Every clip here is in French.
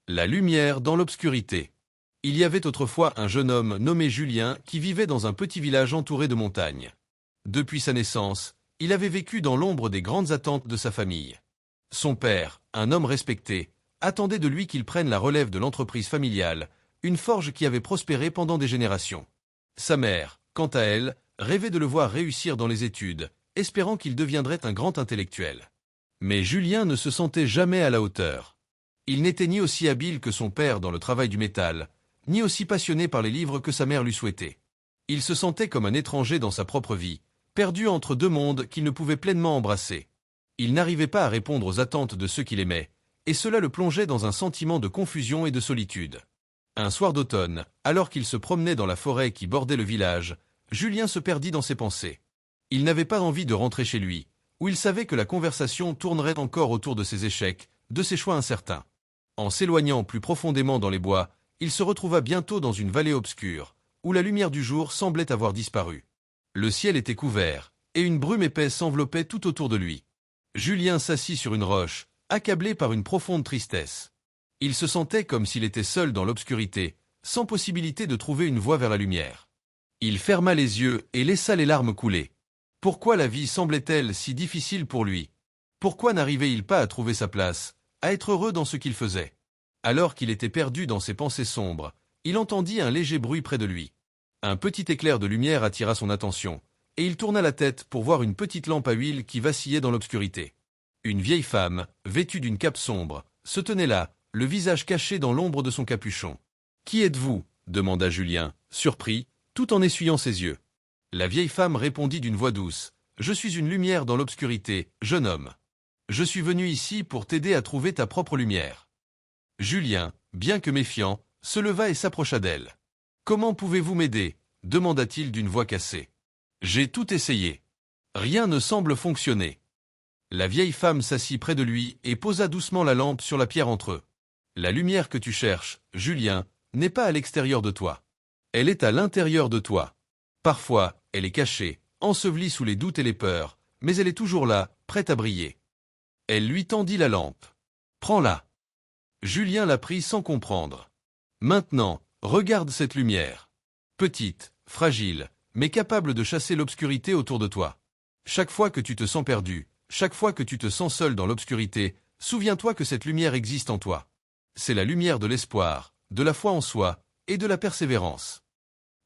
La lumière dans l'obscurité. Il y avait autrefois un jeune homme nommé Julien qui vivait dans un petit village entouré de montagnes. Depuis sa naissance, il avait vécu dans l'ombre des grandes attentes de sa famille. Son père, un homme respecté, attendait de lui qu'il prenne la relève de l'entreprise familiale, une forge qui avait prospéré pendant des générations. Sa mère, quant à elle, rêvait de le voir réussir dans les études, espérant qu'il deviendrait un grand intellectuel. Mais Julien ne se sentait jamais à la hauteur. Il n'était ni aussi habile que son père dans le travail du métal, ni aussi passionné par les livres que sa mère lui souhaitait. Il se sentait comme un étranger dans sa propre vie, perdu entre deux mondes qu'il ne pouvait pleinement embrasser. Il n'arrivait pas à répondre aux attentes de ceux qu'il aimait, et cela le plongeait dans un sentiment de confusion et de solitude. Un soir d'automne, alors qu'il se promenait dans la forêt qui bordait le village, Julien se perdit dans ses pensées. Il n'avait pas envie de rentrer chez lui, où il savait que la conversation tournerait encore autour de ses échecs, de ses choix incertains. En s'éloignant plus profondément dans les bois, il se retrouva bientôt dans une vallée obscure, où la lumière du jour semblait avoir disparu. Le ciel était couvert, et une brume épaisse s'enveloppait tout autour de lui. Julien s'assit sur une roche, accablé par une profonde tristesse. Il se sentait comme s'il était seul dans l'obscurité, sans possibilité de trouver une voie vers la lumière. Il ferma les yeux et laissa les larmes couler. Pourquoi la vie semblait-elle si difficile pour lui? Pourquoi n'arrivait-il pas à trouver sa place, à être heureux dans ce qu'il faisait? Alors qu'il était perdu dans ses pensées sombres, il entendit un léger bruit près de lui. Un petit éclair de lumière attira son attention, et il tourna la tête pour voir une petite lampe à huile qui vacillait dans l'obscurité. Une vieille femme, vêtue d'une cape sombre, se tenait là, le visage caché dans l'ombre de son capuchon. « Qui êtes-vous » demanda Julien, surpris, tout en essuyant ses yeux. La vieille femme répondit d'une voix douce. « Je suis une lumière dans l'obscurité, jeune homme. Je suis venu ici pour t'aider à trouver ta propre lumière. » Julien, bien que méfiant, se leva et s'approcha d'elle. « Comment pouvez-vous m'aider » demanda-t-il d'une voix cassée. « J'ai tout essayé. Rien ne semble fonctionner. » La vieille femme s'assit près de lui et posa doucement la lampe sur la pierre entre eux. « La lumière que tu cherches, Julien, n'est pas à l'extérieur de toi. Elle est à l'intérieur de toi. Parfois, elle est cachée, ensevelie sous les doutes et les peurs, mais elle est toujours là, prête à briller. » Elle lui tendit la lampe. « Prends-la. » Julien la prit sans comprendre. « Maintenant, regarde cette lumière. Petite, fragile, mais capable de chasser l'obscurité autour de toi. Chaque fois que tu te sens perdu, chaque fois que tu te sens seul dans l'obscurité, souviens-toi que cette lumière existe en toi. C'est la lumière de l'espoir, de la foi en soi et de la persévérance. »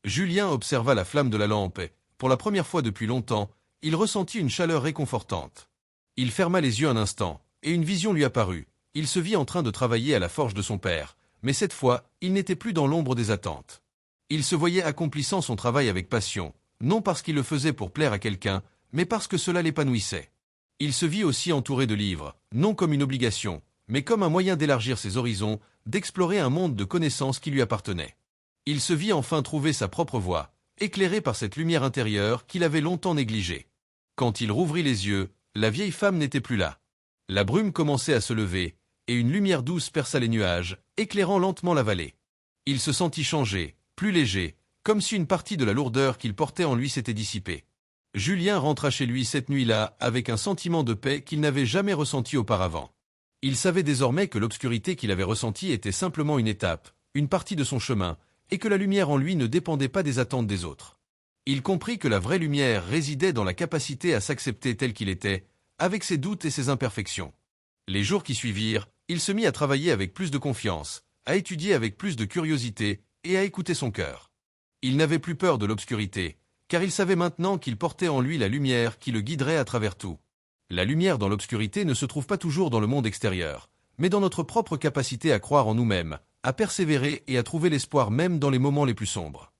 Julien observa la flamme de la lampe et, pour la première fois depuis longtemps, il ressentit une chaleur réconfortante. Il ferma les yeux un instant, et une vision lui apparut. Il se vit en train de travailler à la forge de son père, mais cette fois, il n'était plus dans l'ombre des attentes. Il se voyait accomplissant son travail avec passion, non parce qu'il le faisait pour plaire à quelqu'un, mais parce que cela l'épanouissait. Il se vit aussi entouré de livres, non comme une obligation, mais comme un moyen d'élargir ses horizons, d'explorer un monde de connaissances qui lui appartenait. Il se vit enfin trouver sa propre voie, éclairé par cette lumière intérieure qu'il avait longtemps négligée. Quand il rouvrit les yeux, la vieille femme n'était plus là. La brume commençait à se lever, et une lumière douce perça les nuages, éclairant lentement la vallée. Il se sentit changé, plus léger, comme si une partie de la lourdeur qu'il portait en lui s'était dissipée. Julien rentra chez lui cette nuit-là avec un sentiment de paix qu'il n'avait jamais ressenti auparavant. Il savait désormais que l'obscurité qu'il avait ressentie était simplement une étape, une partie de son chemin, et que la lumière en lui ne dépendait pas des attentes des autres. Il comprit que la vraie lumière résidait dans la capacité à s'accepter tel qu'il était, avec ses doutes et ses imperfections. Les jours qui suivirent, il se mit à travailler avec plus de confiance, à étudier avec plus de curiosité et à écouter son cœur. Il n'avait plus peur de l'obscurité, car il savait maintenant qu'il portait en lui la lumière qui le guiderait à travers tout. La lumière dans l'obscurité ne se trouve pas toujours dans le monde extérieur, mais dans notre propre capacité à croire en nous-mêmes, à persévérer et à trouver l'espoir même dans les moments les plus sombres.